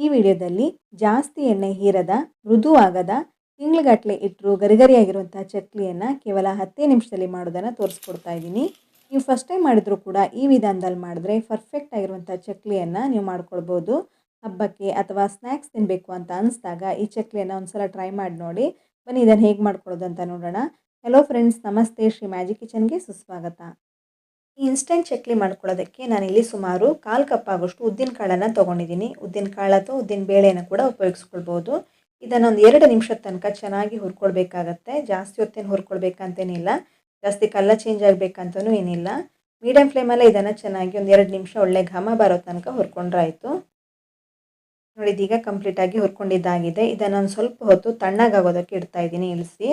ಈ ವಿಡಿಯೋದಲ್ಲಿ ಜಾಸ್ತಿ ಎಣ್ಣೆ ಹೀರದ, ಮೃದುವಾಗದ, ತಿಂಗ್ಳುಗಟ್ಟಲೆ ಇಟ್ಟರೂ ಗರಿಗರಿಯಾಗಿರುವಂಥ ಚಕ್ಲಿಯನ್ನು ಕೇವಲ 10 ನಿಮಿಷದಲ್ಲಿ ಮಾಡೋದನ್ನು ತೋರಿಸ್ಕೊಡ್ತಾ ಇದ್ದೀನಿ. ನೀವು ಫಸ್ಟ್ ಟೈಮ್ ಮಾಡಿದರೂ ಕೂಡ ಈ ವಿಧಾನದಲ್ಲಿ ಮಾಡಿದ್ರೆ ಪರ್ಫೆಕ್ಟ್ ಆಗಿರುವಂಥ ಚಕ್ಲಿಯನ್ನು ನೀವು ಮಾಡ್ಕೊಳ್ಬೋದು. ಹಬ್ಬಕ್ಕೆ ಅಥವಾ ಸ್ನ್ಯಾಕ್ಸ್ ತಿನ್ನಬೇಕು ಅಂತ ಅನಿಸಿದಾಗ ಈ ಚಕ್ಲಿಯನ್ನು ಒಂದ್ಸಲ ಟ್ರೈ ಮಾಡಿ ನೋಡಿ. ಬನ್ನಿ ಇದನ್ನು ಹೇಗೆ ಮಾಡ್ಕೊಳ್ಳೋದು ಅಂತ ನೋಡೋಣ. ಹಲೋ ಫ್ರೆಂಡ್ಸ್, ನಮಸ್ತೆ. ಶ್ರೀ ಮ್ಯಾಜಿಕ್ ಕಿಚನ್ಗೆ ಸುಸ್ವಾಗತ. ಈ ಇನ್ಸ್ಟೆಂಟ್ ಚಕ್ಲಿ ಮಾಡ್ಕೊಳ್ಳೋದಕ್ಕೆ ನಾನಿಲ್ಲಿ ಸುಮಾರು 1/4 ಕಪ್ ಆಗೋಷ್ಟು ಉದ್ದಿನ ಕಾಳನ್ನು ತೊಗೊಂಡಿದ್ದೀನಿ. ಉದ್ದಿನ ಕಾಳು ಅಥವಾ ಉದ್ದಿನ ಬೇಳೆನ ಕೂಡ ಉಪಯೋಗಿಸ್ಕೊಳ್ಬೋದು. ಇದನ್ನೊಂದು 2 ನಿಮಿಷದ ತನಕ ಚೆನ್ನಾಗಿ ಹುರ್ಕೊಳ್ಬೇಕಾಗತ್ತೆ. ಜಾಸ್ತಿ ಹೊತ್ತೇನು ಹುರ್ಕೊಳ್ಬೇಕಂತೇನಿಲ್ಲ, ಜಾಸ್ತಿ ಕಲರ್ ಚೇಂಜ್ ಆಗಬೇಕಂತನೂ ಏನಿಲ್ಲ. ಮೀಡಿಯಮ್ ಫ್ಲೇಮಲ್ಲೇ ಇದನ್ನು ಚೆನ್ನಾಗಿ ಒಂದು 2 ನಿಮಿಷ ಒಳ್ಳೆ ಘಮ ಬರೋ ತನಕ ಹುರ್ಕೊಂಡ್ರೆ ಆಯಿತು. ನೋಡಿ, ಇದೀಗ ಕಂಪ್ಲೀಟಾಗಿ ಹುರ್ಕೊಂಡಿದ್ದಾಗಿದೆ. ಇದನ್ನು ಒಂದು ಸ್ವಲ್ಪ ಹೊತ್ತು ತಣ್ಣಗಾಗೋದಕ್ಕೆ ಇಡ್ತಾ ಇದ್ದೀನಿ ಇಳಿಸಿ.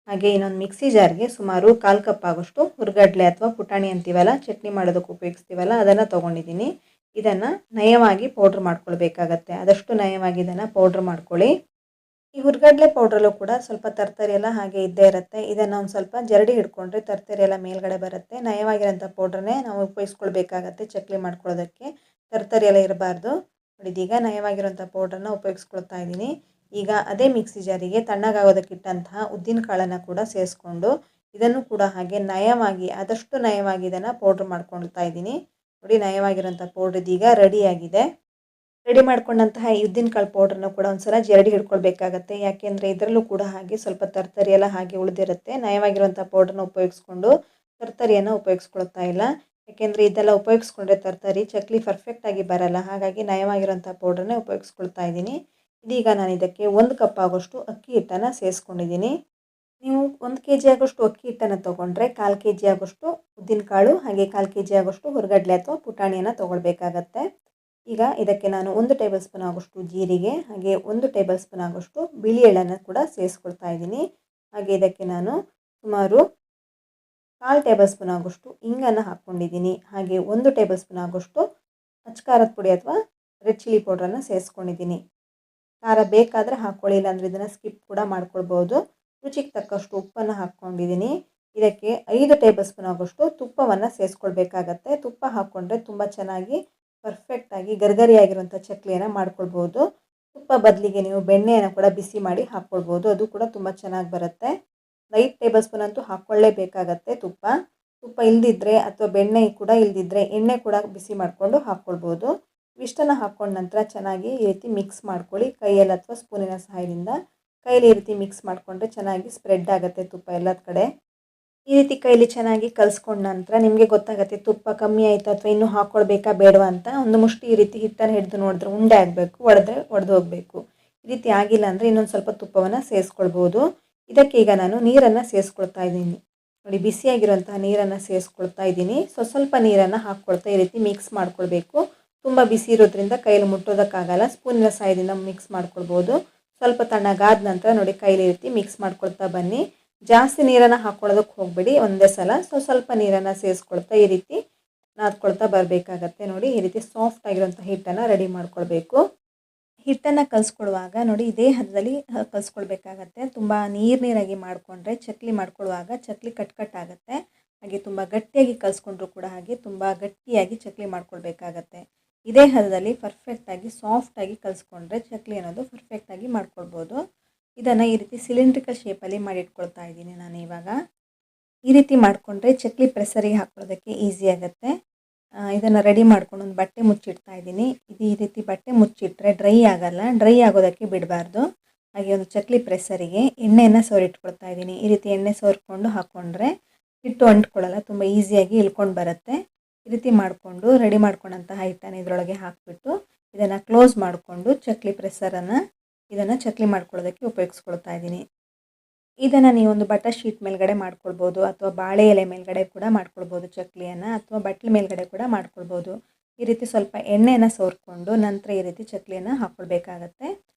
ಹಾಗೆ ಇನ್ನೊಂದು ಮಿಕ್ಸಿ ಜಾರ್ಗೆ ಸುಮಾರು 1/4 ಕಪ್ ಆಗೋಷ್ಟು ಹುರ್ಗಡ್ಲೆ ಅಥವಾ ಪುಟಾಣಿ ಅಂತೀವಲ್ಲ, ಚಟ್ನಿ ಮಾಡೋದಕ್ಕೆ ಉಪಯೋಗಿಸ್ತೀವಲ್ಲ, ಅದನ್ನು ತೊಗೊಂಡಿದ್ದೀನಿ. ಇದನ್ನು ನಯವಾಗಿ ಪೌಡ್ರ್ ಮಾಡ್ಕೊಳ್ಬೇಕಾಗತ್ತೆ. ಆದಷ್ಟು ನಯವಾಗಿ ಇದನ್ನು ಪೌಡ್ರ್ ಮಾಡ್ಕೊಳ್ಳಿ. ಈ ಹುರ್ಗಡ್ಲೆ ಪೌಡ್ರಲ್ಲೂ ಕೂಡ ಸ್ವಲ್ಪ ತರ್ತರಿ ಎಲ್ಲ ಹಾಗೆ ಇದ್ದೇ ಇರುತ್ತೆ. ಇದನ್ನು ಒಂದು ಸ್ವಲ್ಪ ಜರಡಿ ಹಿಡ್ಕೊಂಡ್ರೆ ತರ್ತರಿ ಎಲ್ಲ ಮೇಲ್ಗಡೆ ಬರುತ್ತೆ. ನಯವಾಗಿರೋಂಥ ಪೌಡ್ರನ್ನೇ ನಾವು ಉಪಯೋಗಿಸ್ಕೊಳ್ಬೇಕಾಗತ್ತೆ ಚಕ್ಲಿ ಮಾಡ್ಕೊಳ್ಳೋದಕ್ಕೆ. ತರ್ತರಿ ಎಲ್ಲ ಇರಬಾರ್ದು. ನೋಡಿ, ಇದೀಗ ನಯವಾಗಿರೋಂಥ ಪೌಡ್ರನ್ನ ಉಪಯೋಗಿಸ್ಕೊಳ್ತಾ ಇದ್ದೀನಿ. ಈಗ ಅದೇ ಮಿಕ್ಸಿ ಜಾರಿಗೆ ತಣ್ಣಗಾಗೋದಕ್ಕಿಟ್ಟಂತಹ ಉದ್ದಿನ ಕಾಳನ್ನು ಕೂಡ ಸೇರಿಸ್ಕೊಂಡು ಇದನ್ನು ಕೂಡ ಹಾಗೆ ನಯವಾಗಿ, ಆದಷ್ಟು ನಯವಾಗಿ ಇದನ್ನು ಪೌಡ್ರ್ ಮಾಡ್ಕೊಳ್ತಾ ಇದ್ದೀನಿ. ನೋಡಿ, ನಯವಾಗಿರೋಂಥ ಪೌಡ್ರ್ ಇದೀಗ ರೆಡಿಯಾಗಿದೆ. ರೆಡಿ ಮಾಡ್ಕೊಂಡಂತಹ ಈ ಉದ್ದಿನ ಕಾಳು ಪೌಡ್ರನ್ನ ಕೂಡ ಒಂದ್ಸಲ ಜರಡಿ ಹಿಡ್ಕೊಳ್ಬೇಕಾಗತ್ತೆ. ಯಾಕೆಂದರೆ ಇದರಲ್ಲೂ ಕೂಡ ಹಾಗೆ ಸ್ವಲ್ಪ ತರ್ತರಿ ಎಲ್ಲ ಹಾಗೆ ಉಳಿದಿರುತ್ತೆ. ನಯವಾಗಿರುವಂಥ ಪೌಡ್ರನ್ನ ಉಪಯೋಗಿಸ್ಕೊಂಡು ತರ್ತರಿಯನ್ನು ಉಪಯೋಗಿಸ್ಕೊಳ್ತಾ ಇಲ್ಲ. ಯಾಕೆಂದರೆ ಇದೆಲ್ಲ ಉಪಯೋಗಿಸ್ಕೊಂಡ್ರೆ ತರ್ತರಿ ಚಕ್ಲಿ ಪರ್ಫೆಕ್ಟಾಗಿ ಬರಲ್ಲ. ಹಾಗಾಗಿ ನಯವಾಗಿರೋಂಥ ಪೌಡ್ರನ್ನೇ ಉಪಯೋಗಿಸ್ಕೊಳ್ತಾ ಇದ್ದೀನಿ. ಇದೀಗ ನಾನು ಇದಕ್ಕೆ 1 ಕಪ್ ಆಗೋಷ್ಟು ಅಕ್ಕಿ ಹಿಟ್ಟನ್ನು ಸೇರಿಸ್ಕೊಂಡಿದ್ದೀನಿ. ನೀವು 1 kg ಆಗೋಷ್ಟು ಅಕ್ಕಿ ಹಿಟ್ಟನ್ನು ತೊಗೊಂಡ್ರೆ 1/4 kg ಆಗೋಷ್ಟು ಉದ್ದಿನ ಕಾಳು ಹಾಗೆ 1/4 kg ಆಗೋಷ್ಟು ಹುರ್ಗಡ್ಲೆ ಅಥವಾ ಪುಟಾಣಿಯನ್ನು ತೊಗೊಳ್ಬೇಕಾಗತ್ತೆ. ಈಗ ಇದಕ್ಕೆ ನಾನು 1 ಟೇಬಲ್ ಸ್ಪೂನ್ ಆಗೋಷ್ಟು ಜೀರಿಗೆ ಹಾಗೆ 1 ಟೇಬಲ್ ಸ್ಪೂನ್ ಆಗೋಷ್ಟು ಬಿಳಿ ಎಳ್ಳನ್ನು ಕೂಡ ಸೇರಿಸ್ಕೊಳ್ತಾ ಇದ್ದೀನಿ. ಹಾಗೆ ಇದಕ್ಕೆ ನಾನು ಸುಮಾರು 1/4 ಟೇಬಲ್ ಸ್ಪೂನ್ ಆಗೋಷ್ಟು ಇಂಗನ್ನು ಹಾಕ್ಕೊಂಡಿದ್ದೀನಿ. ಹಾಗೆ 1 ಟೇಬಲ್ ಸ್ಪೂನ್ ಆಗೋಷ್ಟು ಅಚ್ಚಕಾರದ ಪುಡಿ ಅಥವಾ ರೆಡ್ ಚಿಲ್ಲಿ ಪೌಡ್ರನ್ನು ಸೇರಿಸ್ಕೊಂಡಿದ್ದೀನಿ. ಖಾರ ಬೇಕಾದರೆ ಹಾಕ್ಕೊಳ್ಳಿ, ಇಲ್ಲಾಂದರೆ ಇದನ್ನು ಸ್ಕಿಪ್ ಕೂಡ ಮಾಡ್ಕೊಳ್ಬೋದು. ರುಚಿಗೆ ತಕ್ಕಷ್ಟು ಉಪ್ಪನ್ನು ಹಾಕ್ಕೊಂಡಿದ್ದೀನಿ. ಇದಕ್ಕೆ 5 ಟೇಬಲ್ ಸ್ಪೂನ್ ಆಗೋಷ್ಟು ತುಪ್ಪವನ್ನು ಸೇರಿಸ್ಕೊಳ್ಬೇಕಾಗತ್ತೆ. ತುಪ್ಪ ಹಾಕ್ಕೊಂಡ್ರೆ ತುಂಬ ಚೆನ್ನಾಗಿ ಪರ್ಫೆಕ್ಟಾಗಿ ಗರಿಗರಿಯಾಗಿರುವಂಥ ಚಕ್ಲಿಯನ್ನು ಮಾಡ್ಕೊಳ್ಬೋದು. ತುಪ್ಪ ಬದಲಿಗೆ ನೀವು ಬೆಣ್ಣೆಯನ್ನು ಕೂಡ ಬಿಸಿ ಮಾಡಿ ಹಾಕ್ಕೊಳ್ಬೋದು, ಅದು ಕೂಡ ತುಂಬ ಚೆನ್ನಾಗಿ ಬರುತ್ತೆ. 5 ಟೇಬಲ್ ಸ್ಪೂನ್ ಅಂತೂ ಹಾಕ್ಕೊಳ್ಳೇಬೇಕಾಗತ್ತೆ ತುಪ್ಪ. ತುಪ್ಪ ಇಲ್ಲದಿದ್ದರೆ ಅಥವಾ ಬೆಣ್ಣೆ ಕೂಡ ಇಲ್ಲದಿದ್ದರೆ ಎಣ್ಣೆ ಕೂಡ ಬಿಸಿ ಮಾಡಿಕೊಂಡು ಹಾಕ್ಕೊಳ್ಬೋದು. ಇಷ್ಟನ್ನು ಹಾಕ್ಕೊಂಡ ನಂತರ ಚೆನ್ನಾಗಿ ಈ ರೀತಿ ಮಿಕ್ಸ್ ಮಾಡ್ಕೊಳ್ಳಿ. ಕೈಯಲ್ಲಿ ಅಥವಾ ಸ್ಪೂನಿನ ಸಹಾಯದಿಂದ ಕೈಯಲ್ಲಿ ಈ ರೀತಿ ಮಿಕ್ಸ್ ಮಾಡಿಕೊಂಡ್ರೆ ಚೆನ್ನಾಗಿ ಸ್ಪ್ರೆಡ್ ಆಗುತ್ತೆ ತುಪ್ಪ ಎಲ್ಲದ ಕಡೆ. ಈ ರೀತಿ ಕೈಲಿ ಚೆನ್ನಾಗಿ ಕಲಿಸ್ಕೊಂಡ ನಂತರ ನಿಮಗೆ ಗೊತ್ತಾಗುತ್ತೆ ತುಪ್ಪ ಕಮ್ಮಿ ಆಯಿತು ಅಥವಾ ಇನ್ನೂ ಹಾಕ್ಕೊಳ್ಬೇಕಾ ಬೇಡವಾ ಅಂತ. ಒಂದು ಮುಷ್ಟಿ ಈ ರೀತಿ ಹಿಟ್ಟನ್ನು ಹಿಡಿದು ನೋಡಿದ್ರೆ ಉಂಡೆ ಆಗಬೇಕು, ಒಡೆದು ಹೋಗಬೇಕು. ಈ ರೀತಿ ಆಗಿಲ್ಲ ಅಂದರೆ ಇನ್ನೊಂದು ಸ್ವಲ್ಪ ತುಪ್ಪವನ್ನು ಸೇರಿಸ್ಕೊಳ್ಬೋದು. ಇದಕ್ಕೆ ಈಗ ನಾನು ನೀರನ್ನು ಸೇರಿಸ್ಕೊಳ್ತಾ ಇದ್ದೀನಿ. ನೋಡಿ, ಬಿಸಿಯಾಗಿರುವಂತಹ ನೀರನ್ನು ಸೇರಿಸ್ಕೊಳ್ತಾ ಇದ್ದೀನಿ. ಸ್ವಲ್ಪ ನೀರನ್ನು ಹಾಕ್ಕೊಳ್ತಾ ಈ ರೀತಿ ಮಿಕ್ಸ್ ಮಾಡ್ಕೊಳ್ಬೇಕು. ತುಂಬ ಬಿಸಿ ಇರೋದ್ರಿಂದ ಕೈಯಲ್ಲಿ ಮುಟ್ಟೋದಕ್ಕಾಗಲ್ಲ, ಸ್ಪೂನಿನ ಸಹಾಯದಿಂದ ಮಿಕ್ಸ್ ಮಾಡ್ಕೊಳ್ಬೋದು. ಸ್ವಲ್ಪ ತಣ್ಣಗಾದ ನಂತರ ನೋಡಿ, ಕೈಲಿ ಈ ರೀತಿ ಮಿಕ್ಸ್ ಮಾಡ್ಕೊಳ್ತಾ ಬನ್ನಿ. ಜಾಸ್ತಿ ನೀರನ್ನು ಹಾಕ್ಕೊಳ್ಳೋದಕ್ಕೆ ಹೋಗಬೇಡಿ, ಒಂದೇ ಸಲ ಸ್ವಲ್ಪ ನೀರನ್ನು ಸೇರಿಸ್ಕೊಳ್ತಾ ಈ ರೀತಿ ನಾದ್ಕೊಳ್ತಾ ಬರಬೇಕಾಗತ್ತೆ. ನೋಡಿ, ಈ ರೀತಿ ಸಾಫ್ಟ್ ಆಗಿರುವಂಥ ಹಿಟ್ಟನ್ನು ರೆಡಿ ಮಾಡ್ಕೊಳ್ಬೇಕು. ಹಿಟ್ಟನ್ನು ಕಲಿಸ್ಕೊಡುವಾಗ ನೋಡಿ ಇದೇ ಹದದಲ್ಲಿ ಕಲಿಸ್ಕೊಳ್ಬೇಕಾಗತ್ತೆ. ತುಂಬ ನೀರಾಗಿ ಮಾಡಿಕೊಂಡ್ರೆ ಚಕ್ಲಿ ಮಾಡ್ಕೊಳ್ಳುವಾಗ ಚಕ್ಲಿ ಕಟ್ಟಾಗುತ್ತೆ. ಹಾಗೆ ತುಂಬ ಗಟ್ಟಿಯಾಗಿ ಕಲಿಸ್ಕೊಂಡ್ರೂ ಕೂಡ ಹಾಗೆ ತುಂಬ ಗಟ್ಟಿಯಾಗಿ ಚಕ್ಲಿ ಮಾಡ್ಕೊಳ್ಬೇಕಾಗತ್ತೆ. ಇದೇ ಹದದಲ್ಲಿ ಪರ್ಫೆಕ್ಟಾಗಿ ಸಾಫ್ಟಾಗಿ ಕಲಿಸ್ಕೊಂಡ್ರೆ ಚಕ್ಲಿ ಅನ್ನೋದು ಪರ್ಫೆಕ್ಟಾಗಿ ಮಾಡ್ಕೊಳ್ಬೋದು. ಇದನ್ನು ಈ ರೀತಿ ಸಿಲಿಂಡ್ರಿಕಲ್ ಶೇಪಲ್ಲಿ ಮಾಡಿಟ್ಕೊಳ್ತಾ ಇದ್ದೀನಿ ನಾನು ಇವಾಗ. ಈ ರೀತಿ ಮಾಡಿಕೊಂಡ್ರೆ ಚಕ್ಲಿ ಪ್ರೆಸರಿಗೆ ಹಾಕೊಳ್ಳೋದಕ್ಕೆ ಈಸಿ ಆಗುತ್ತೆ. ಇದನ್ನು ರೆಡಿ ಮಾಡ್ಕೊಂಡು ಒಂದು ಬಟ್ಟೆ ಮುಚ್ಚಿಡ್ತಾ ಇದ್ದೀನಿ. ಇದು ಈ ರೀತಿ ಬಟ್ಟೆ ಮುಚ್ಚಿಟ್ರೆ ಡ್ರೈ ಆಗಲ್ಲ, ಡ್ರೈ ಆಗೋದಕ್ಕೆ ಬಿಡಬಾರ್ದು. ಹಾಗೆ ಒಂದು ಚಕ್ಲಿ ಪ್ರೆಸರಿಗೆ ಎಣ್ಣೆಯನ್ನು ಸವರಿಟ್ಕೊಳ್ತಾ ಇದ್ದೀನಿ. ಈ ರೀತಿ ಎಣ್ಣೆ ಸವರ್ಕೊಂಡು ಹಾಕ್ಕೊಂಡ್ರೆ ಹಿಟ್ಟು ಅಂಟ್ಕೊಳ್ಳಲ್ಲ, ತುಂಬ ಈಸಿಯಾಗಿ ಇಳ್ಕೊಂಡು ಬರುತ್ತೆ. ಈ ರೀತಿ ಮಾಡಿಕೊಂಡು ರೆಡಿ ಮಾಡ್ಕೊಂಡಂತಹ ಹಿಟ್ಟನ್ನು ಇದರೊಳಗೆ ಹಾಕಿಬಿಟ್ಟು ಇದನ್ನು ಕ್ಲೋಸ್ ಮಾಡಿಕೊಂಡು ಚಕ್ಲಿ ಪ್ರೆಸರನ್ನು ಇದನ್ನು ಚಕ್ಲಿ ಮಾಡ್ಕೊಳ್ಳೋದಕ್ಕೆ ಉಪಯೋಗಿಸ್ಕೊಳ್ತಾ ಇದ್ದೀನಿ. ಇದನ್ನು ನೀವೊಂದು ಬಟರ್ ಶೀಟ್ ಮೇಲ್ಗಡೆ ಮಾಡ್ಕೊಳ್ಬೋದು ಅಥವಾ ಬಾಳೆ ಎಲೆ ಮೇಲ್ಗಡೆ ಕೂಡ ಮಾಡ್ಕೊಳ್ಬೋದು ಚಕ್ಲಿಯನ್ನು, ಅಥವಾ ಬಟ್ಲು ಮೇಲ್ಗಡೆ ಕೂಡ ಮಾಡ್ಕೊಳ್ಬೋದು. ಈ ರೀತಿ ಸ್ವಲ್ಪ ಎಣ್ಣೆಯನ್ನು ಸವರ್ಕೊಂಡು ನಂತರ ಈ ರೀತಿ ಚಕ್ಲಿಯನ್ನು ಹಾಕ್ಕೊಳ್ಬೇಕಾಗತ್ತೆ.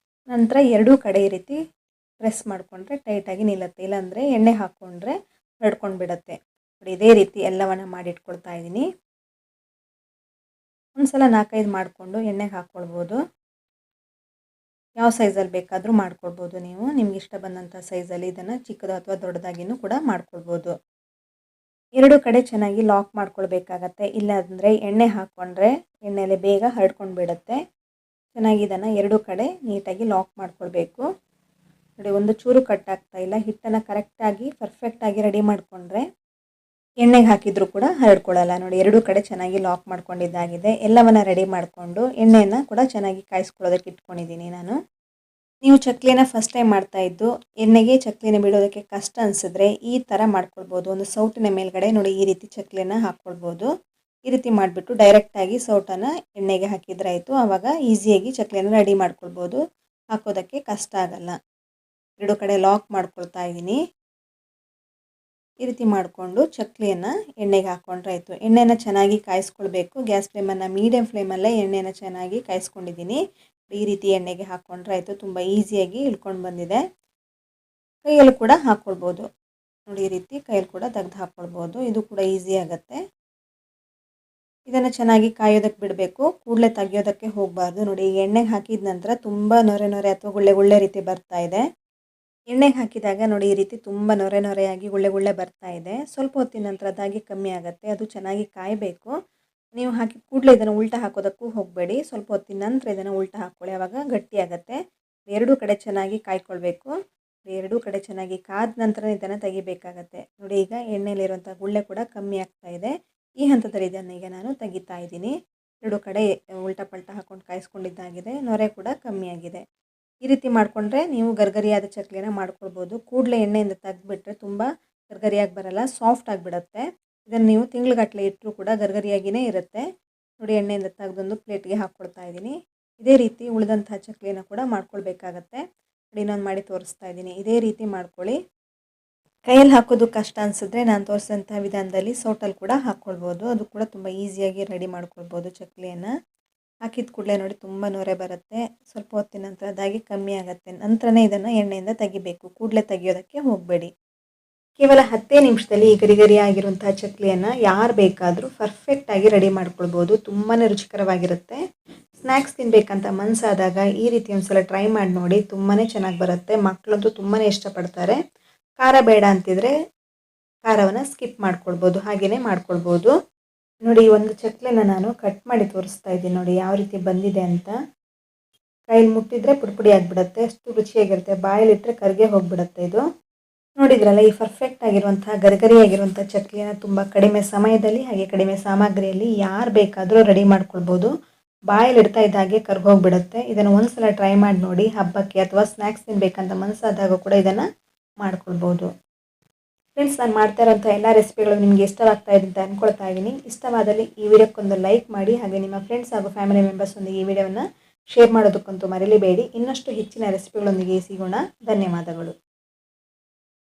ನಂತರ ಎರಡೂ ಕಡೆ ಈ ರೀತಿ ಪ್ರೆಸ್ ಮಾಡಿಕೊಂಡ್ರೆ ಟೈಟಾಗಿ ನಿಲ್ಲುತ್ತೆ, ಇಲ್ಲಾಂದರೆ ಎಣ್ಣೆ ಹಾಕ್ಕೊಂಡ್ರೆ ಹರಡ್ಕೊಂಡು ಬಿಡುತ್ತೆ. ನೋಡಿ, ಇದೇ ರೀತಿ ಎಲ್ಲವನ್ನು ಮಾಡಿಟ್ಕೊಳ್ತಾ ಇದ್ದೀನಿ. ಒಂದು ಸಲ 4-5 ಮಾಡಿಕೊಂಡು ಎಣ್ಣೆಗೆ ಹಾಕ್ಕೊಳ್ಬೋದು. ಯಾವ ಸೈಜಲ್ಲಿ ಬೇಕಾದರೂ ಮಾಡ್ಕೊಳ್ಬೋದು ನೀವು. ನಿಮ್ಗೆ ಇಷ್ಟ ಬಂದಂಥ ಸೈಜಲ್ಲಿ ಇದನ್ನು ಚಿಕ್ಕದು ಅಥವಾ ದೊಡ್ಡದಾಗಿಯೂ ಕೂಡ ಮಾಡ್ಕೊಳ್ಬೋದು. ಎರಡು ಕಡೆ ಚೆನ್ನಾಗಿ ಲಾಕ್ ಮಾಡ್ಕೊಳ್ಬೇಕಾಗತ್ತೆ. ಇಲ್ಲಾಂದರೆ ಎಣ್ಣೆ ಹಾಕ್ಕೊಂಡ್ರೆ ಎಣ್ಣೆಲೆ ಬೇಗ ಹರಡ್ಕೊಂಡು ಬಿಡುತ್ತೆ. ಚೆನ್ನಾಗಿ ಇದನ್ನು ಎರಡು ಕಡೆ ನೀಟಾಗಿ ಲಾಕ್ ಮಾಡ್ಕೊಳ್ಬೇಕು. ನೋಡಿ, ಒಂದು ಚೂರು ಕಟ್ ಆಗ್ತಾ ಇಲ್ಲ. ಹಿಟ್ಟನ್ನು ಕರೆಕ್ಟಾಗಿ ಪರ್ಫೆಕ್ಟಾಗಿ ರೆಡಿ ಮಾಡಿಕೊಂಡ್ರೆ ಎಣ್ಣೆಗೆ ಹಾಕಿದರೂ ಕೂಡ ಹರಡ್ಕೊಳ್ಳಲ್ಲ. ನೋಡಿ, ಎರಡೂ ಕಡೆ ಚೆನ್ನಾಗಿ ಲಾಕ್ ಮಾಡ್ಕೊಂಡಿದ್ದಾಗಿದೆ. ಎಲ್ಲವನ್ನು ರೆಡಿ ಮಾಡಿಕೊಂಡು ಎಣ್ಣೆಯನ್ನು ಕೂಡ ಚೆನ್ನಾಗಿ ಕಾಯಿಸ್ಕೊಳ್ಳೋದಕ್ಕೆ ಇಟ್ಕೊಂಡಿದ್ದೀನಿ ನಾನು. ನೀವು ಚಕ್ಲಿನ ಫಸ್ಟ್ ಟೈಮ್ ಮಾಡ್ತಾಯಿದ್ದು ಎಣ್ಣೆಗೆ ಚಕ್ಲಿನ ಬಿಡೋದಕ್ಕೆ ಕಷ್ಟ ಅನಿಸಿದ್ರೆ ಈ ಥರ ಮಾಡ್ಕೊಳ್ಬೋದು. ಒಂದು ಸೌಟಿನ ಮೇಲ್ಗಡೆ ನೋಡಿ ಈ ರೀತಿ ಚಕ್ಲಿನ ಹಾಕ್ಕೊಳ್ಬೋದು. ಈ ರೀತಿ ಮಾಡಿಬಿಟ್ಟು ಡೈರೆಕ್ಟಾಗಿ ಸೌಟನ್ನು ಎಣ್ಣೆಗೆ ಹಾಕಿದ್ರೆ ಆಯಿತು. ಆವಾಗ ಈಸಿಯಾಗಿ ಚಕ್ಲಿನ ರೆಡಿ ಮಾಡ್ಕೊಳ್ಬೋದು, ಹಾಕೋದಕ್ಕೆ ಕಷ್ಟ ಆಗಲ್ಲ. ಎರಡು ಕಡೆ ಲಾಕ್ ಮಾಡ್ಕೊಳ್ತಾ ಇದ್ದೀನಿ. ಈ ರೀತಿ ಮಾಡಿಕೊಂಡು ಚಕ್ಲಿಯನ್ನು ಎಣ್ಣೆಗೆ ಹಾಕ್ಕೊಂಡ್ರೆ ಆಯಿತು. ಎಣ್ಣೆನ ಚೆನ್ನಾಗಿ ಕಾಯಿಸ್ಕೊಳ್ಬೇಕು. ಗ್ಯಾಸ್ ಫ್ಲೇಮನ್ನು ಮೀಡಿಯಮ್ ಫ್ಲೇಮಲ್ಲೇ ಎಣ್ಣೆನ ಚೆನ್ನಾಗಿ ಕಾಯಿಸ್ಕೊಂಡಿದ್ದೀನಿ. ಈ ರೀತಿ ಎಣ್ಣೆಗೆ ಹಾಕ್ಕೊಂಡ್ರೆ ಆಯಿತು. ತುಂಬ ಈಸಿಯಾಗಿ ಇಳ್ಕೊಂಡು ಬಂದಿದೆ. ಕೈಯಲ್ಲೂ ಕೂಡ ಹಾಕ್ಕೊಳ್ಬೋದು. ನೋಡಿ, ಈ ರೀತಿ ಕೈಯಲ್ಲಿ ಕೂಡ ತೆಗೆದು ಹಾಕ್ಕೊಳ್ಬೋದು. ಇದು ಕೂಡ ಈಸಿ ಆಗುತ್ತೆ. ಇದನ್ನು ಚೆನ್ನಾಗಿ ಕಾಯೋದಕ್ಕೆ ಬಿಡಬೇಕು. ಕೂಡಲೇ ತೆಗಿಯೋದಕ್ಕೆ ಹೋಗಬಾರ್ದು. ನೋಡಿ, ಈಗ ಎಣ್ಣೆಗೆ ಹಾಕಿದ ನಂತರ ತುಂಬ ನೊರೆ ನೊರೆ ಅಥವಾ ಗುಳ್ಳೆ ಗುಳ್ಳೆ ರೀತಿ ಬರ್ತಾ ಇದೆ. ಎಣ್ಣೆಗೆ ಹಾಕಿದಾಗ ನೋಡಿ ಈ ರೀತಿ ತುಂಬ ನೊರೆ ನೊರೆಯಾಗಿ ಗುಳ್ಳೆ ಗುಳ್ಳೆ ಬರ್ತಾ ಇದೆ. ಸ್ವಲ್ಪ ಹೊತ್ತಿನ ನಂತರ ಅದಾಗಿ ಕಮ್ಮಿ ಆಗುತ್ತೆ. ಅದು ಚೆನ್ನಾಗಿ ಕಾಯಬೇಕು. ನೀವು ಹಾಕಿ ಕೂಡಲೇ ಇದನ್ನು ಉಲ್ಟಾ ಹಾಕೋದಕ್ಕೂ ಹೋಗಬೇಡಿ. ಸ್ವಲ್ಪ ಹೊತ್ತಿನ ನಂತರ ಇದನ್ನು ಉಲ್ಟಾ ಹಾಕ್ಕೊಳ್ಳಿ, ಆವಾಗ ಗಟ್ಟಿಯಾಗುತ್ತೆ. ಎರಡೂ ಕಡೆ ಚೆನ್ನಾಗಿ ಕಾಯ್ಕೊಳ್ಬೇಕು. ಎರಡೂ ಕಡೆ ಚೆನ್ನಾಗಿ ಕಾದ ನಂತರ ಇದನ್ನು ತೆಗಿಬೇಕಾಗತ್ತೆ. ನೋಡಿ, ಈಗ ಎಣ್ಣೆಯಲ್ಲಿರುವಂಥ ಗುಳ್ಳೆ ಕೂಡ ಕಮ್ಮಿ ಆಗ್ತಾ ಇದೆ. ಈ ಹಂತದಲ್ಲಿ ಇದನ್ನು ಈಗ ನಾನು ತೆಗಿತಾ ಇದ್ದೀನಿ. ಎರಡೂ ಕಡೆ ಉಲ್ಟಾ ಪಲ್ಟಾ ಹಾಕ್ಕೊಂಡು ಕಾಯಿಸ್ಕೊಂಡಿದ್ದಾಗಿದೆ. ನೊರೆ ಕೂಡ ಕಮ್ಮಿಯಾಗಿದೆ. ಈ ರೀತಿ ಮಾಡಿಕೊಂಡ್ರೆ ನೀವು ಗರ್ಗರಿಯಾದ ಚಕ್ಲಿನ ಮಾಡ್ಕೊಳ್ಬೋದು. ಕೂಡಲೇ ಎಣ್ಣೆಯಿಂದ ತೆಗೆದುಬಿಟ್ರೆ ತುಂಬ ಗರ್ಗರಿಯಾಗಿ ಬರಲ್ಲ, ಸಾಫ್ಟ್ ಆಗಿಬಿಡುತ್ತೆ. ಇದನ್ನು ನೀವು ತಿಂಗ್ಳುಗಟ್ಟಲೆ ಇಟ್ಟರೂ ಕೂಡ ಗರ್ಗರಿಯಾಗಿಯೇ ಇರುತ್ತೆ. ನೋಡಿ, ಎಣ್ಣೆಯಿಂದ ತೆಗೆದೊಂದು ಪ್ಲೇಟ್ಗೆ ಹಾಕ್ಕೊಳ್ತಾ ಇದ್ದೀನಿ. ಇದೇ ರೀತಿ ಉಳಿದಂಥ ಚಕ್ಲಿನ ಕೂಡ ಮಾಡ್ಕೊಳ್ಬೇಕಾಗತ್ತೆ. ನೋಡಿ, ಇನ್ನೊಂದು ಮಾಡಿ ತೋರಿಸ್ತಾ ಇದ್ದೀನಿ. ಇದೇ ರೀತಿ ಮಾಡ್ಕೊಳ್ಳಿ. ಕೈಯಲ್ಲಿ ಹಾಕೋದು ಕಷ್ಟ ಅನಿಸಿದ್ರೆ ನಾನು ತೋರಿಸಿದಂಥ ವಿಧಾನದಲ್ಲಿ ಸೌಟಲ್ಲಿ ಕೂಡ ಹಾಕ್ಕೊಳ್ಬೋದು. ಅದು ಕೂಡ ತುಂಬ ಈಸಿಯಾಗಿ ರೆಡಿ ಮಾಡ್ಕೊಳ್ಬೋದು. ಚಕ್ಲಿಯನ್ನು ಹಾಕಿದ ಕೂಡಲೇ ನೋಡಿ ತುಂಬ ನೊರೆ ಬರುತ್ತೆ. ಸ್ವಲ್ಪ ಹೊತ್ತಿನ ನಂತರ ಅದಾಗಿ ಕಮ್ಮಿ ಆಗುತ್ತೆ. ನಂತರನೇ ಇದನ್ನು ಎಣ್ಣೆಯಿಂದ ತೆಗಿಬೇಕು. ಕೂಡಲೇ ತೆಗಿಯೋದಕ್ಕೆ ಹೋಗಬೇಡಿ. ಕೇವಲ 10 ನಿಮಿಷದಲ್ಲಿ ಈ ಗರಿ ಆಗಿರುವಂತಹ ಚಕ್ಲಿಯನ್ನು ಯಾರು ಬೇಕಾದರೂ ಪರ್ಫೆಕ್ಟಾಗಿ ರೆಡಿ ಮಾಡ್ಕೊಳ್ಬೋದು. ತುಂಬಾ ರುಚಿಕರವಾಗಿರುತ್ತೆ. ಸ್ನ್ಯಾಕ್ಸ್ ತಿನ್ನಬೇಕಂತ ಮನಸ್ಸಾದಾಗ ಈ ರೀತಿ ಒಂದು ಸಲ ಟ್ರೈ ಮಾಡಿ ನೋಡಿ. ತುಂಬಾ ಚೆನ್ನಾಗಿ ಬರುತ್ತೆ. ಮಕ್ಕಳಂತೂ ತುಂಬಾ ಇಷ್ಟಪಡ್ತಾರೆ. ಖಾರ ಬೇಡ ಅಂತಿದ್ರೆ ಖಾರವನ್ನು ಸ್ಕಿಪ್ ಮಾಡ್ಕೊಳ್ಬೋದು, ಹಾಗೆಯೇ ಮಾಡ್ಕೊಳ್ಬೋದು. ನೋಡಿ, ಒಂದು ಚಕ್ಲಿನ ನಾನು ಕಟ್ ಮಾಡಿ ತೋರಿಸ್ತಾ ಇದ್ದೀನಿ. ನೋಡಿ ಯಾವ ರೀತಿ ಬಂದಿದೆ ಅಂತ. ಕೈಯಲ್ಲಿ ಮುಟ್ಟಿದ್ರೆ ಪುಡಿ ಆಗಿಬಿಡುತ್ತೆ. ಅಷ್ಟು ರುಚಿಯಾಗಿರುತ್ತೆ. ಬಾಯಲ್ಲಿಟ್ಟರೆ ಕರಿಗೆ ಹೋಗಿಬಿಡುತ್ತೆ ಇದು. ನೋಡಿದ್ರಲ್ಲ, ಈ ಪರ್ಫೆಕ್ಟ್ ಆಗಿರುವಂಥ ಗರಿಗರಿಯಾಗಿರುವಂಥ ಚಕ್ಲಿಯನ್ನು ತುಂಬ ಕಡಿಮೆ ಸಮಯದಲ್ಲಿ ಹಾಗೆ ಕಡಿಮೆ ಸಾಮಗ್ರಿಯಲ್ಲಿ ಯಾರು ಬೇಕಾದರೂ ರೆಡಿ ಮಾಡ್ಕೊಳ್ಬೋದು. ಬಾಯಲ್ಲಿ ಇಡ್ತಾ ಇದ್ದ ಹಾಗೆ ಕರ್ಗೋಗಿಬಿಡುತ್ತೆ. ಇದನ್ನು ಒಂದು ಸಲ ಟ್ರೈ ಮಾಡಿ ನೋಡಿ. ಹಬ್ಬಕ್ಕೆ ಅಥವಾ ಸ್ನ್ಯಾಕ್ಸ್ ತಿನ್ನಬೇಕಂತ ಮನಸ್ಸಾದಾಗ ಕೂಡ ಇದನ್ನು ಮಾಡ್ಕೊಳ್ಬೋದು. ಫ್ರೆಂಡ್ಸ್, ನಾನು ಮಾಡ್ತಾ ಇರೋಂಥ ಎಲ್ಲ ರೆಸಿಪಿಗಳು ನಿಮಗೆ ಇಷ್ಟವಾಗ್ತಾ ಇದೆ ಅಂತ ಅಂದ್ಕೊಳ್ತಾ ಇದ್ದೀನಿ. ಇಷ್ಟವಾದಲ್ಲಿ ಈ ವಿಡಿಯೋಕ್ಕೊಂದು ಲೈಕ್ ಮಾಡಿ, ಹಾಗೆ ನಿಮ್ಮ ಫ್ರೆಂಡ್ಸ್ ಹಾಗೂ ಫ್ಯಾಮಿಲಿ ಮೆಂಬರ್ಸೊಂದಿಗೆ ಈ ವಿಡಿಯೋವನ್ನು ಶೇರ್ ಮಾಡೋದಕ್ಕಂತೂ ಮರೀಲೇಬೇಡಿ. ಇನ್ನಷ್ಟು ಹೆಚ್ಚಿನ ರೆಸಿಪಿಗಳೊಂದಿಗೆ ಸಿಗೋಣ. ಧನ್ಯವಾದಗಳು.